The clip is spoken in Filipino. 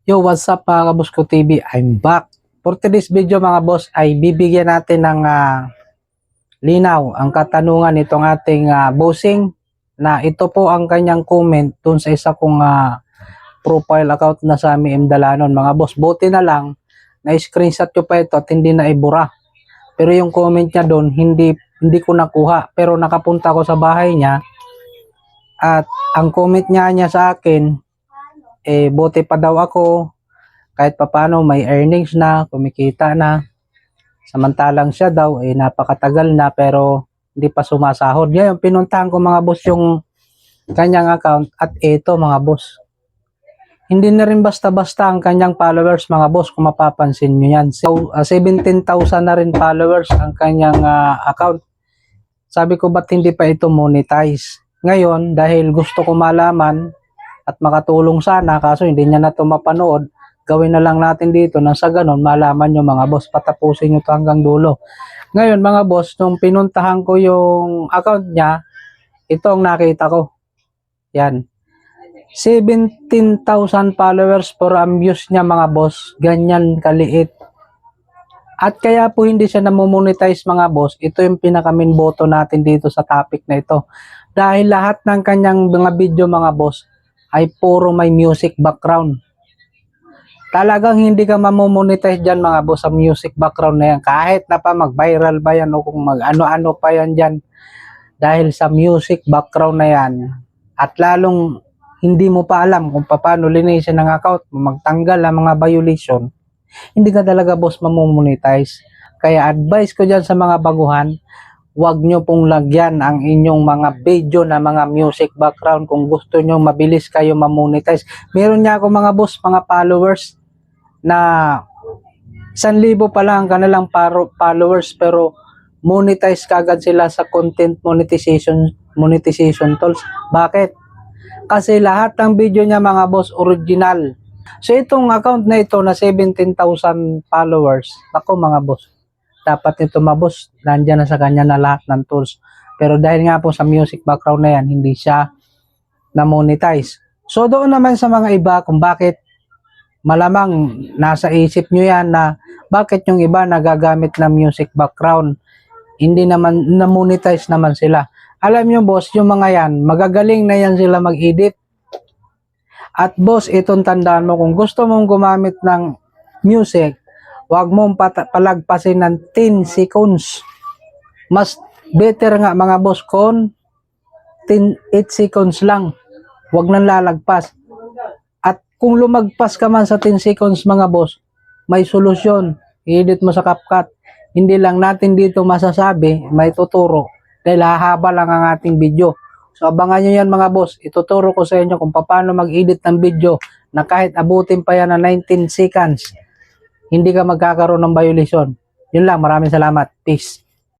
Yo, what's up mga kaboss ko TV? I'm back. For today's video mga boss ay bibigyan natin ng linaw ang katanungan nitong ating bossing na ito po ang kanyang comment dun sa isa kong profile account na sa M Dalanon. Mga boss, buti na lang na screenshot ko pa ito at hindi na ibura. Pero yung comment niya doon hindi ko nakuha, pero nakapunta ko sa bahay niya at ang comment niya sa akin buti pa daw ako kahit papano may earnings na, kumikita na. Samantalang siya daw napakatagal na pero hindi pa sumasahod. Ngayon pinuntahan ko mga boss yung kanyang account at ito mga boss. Hindi na rin basta-basta ang kanyang followers mga boss kung mapapansin nyo yan. So 17,000 na rin followers ang kanyang account. Sabi ko ba't hindi pa ito monetize? Ngayon dahil gusto ko malaman at makatulong sana kaso hindi niya na ito mapanood, gawin na lang natin dito nang sa ganon malaman nyo mga boss, patapusin nyo ito hanggang dulo. Ngayon mga boss, nung pinuntahan ko yung account niya, ito ang nakita ko. Yan. 17,000 followers for ang views niya mga boss. Ganyan kaliit. At kaya po hindi siya namomonetize mga boss. Ito yung pinaka-main boto natin dito sa topic na ito. Dahil lahat ng kanyang mga video mga boss ay puro may music background. Talagang hindi ka mamomonetize dyan mga boss sa music background na yan. Kahit na pa mag-viral ba yan o kung mag-ano-ano pa yan dyan. Dahil sa music background na yan. At lalong hindi mo pa alam kung paano linisin ng account mo, magtanggal ang mga violation, hindi ka talaga boss mamomonetize. Kaya advice ko dyan sa mga baguhan, huwag nyo pong lagyan ang inyong mga video na mga music background kung gusto nyo mabilis kayo mamonetize. Meron niya ako mga boss, mga followers na 1,000 pa lang ang kanilang followers pero monetize kagad sila sa content monetization tools. Bakit? Kasi lahat ng video niya mga boss original. So itong account na ito na 17,000 followers, ako mga boss, dapat ito mga boss, nandiyan na sa kanya na lahat ng tools. Pero dahil nga po sa music background na yan, hindi siya na-monetize. So doon naman sa mga iba kung bakit, malamang nasa isip nyo yan na bakit yung iba nagagamit ng music background, hindi naman na-monetize naman sila. Alam nyo boss, yung mga yan, magagaling na yan sila mag-edit. At boss, itong tandaan mo, kung gusto mong gumamit ng music, huwag mong palagpasin ng 10 seconds. Mas better nga mga boss kung 8 seconds lang. Huwag nang lalagpas. At kung lumagpas ka man sa 10 seconds mga boss, may solusyon. I-edit mo sa CapCut. Hindi lang natin dito masasabi, may tuturo. Dahil hahaba lang ang ating video. So abangan nyo yan mga boss. Ituturo ko sa inyo kung paano mag-edit ng video na kahit abutin pa yan na 19 seconds, hindi ka magkakaroon ng violation. Yun lang, maraming salamat. Peace.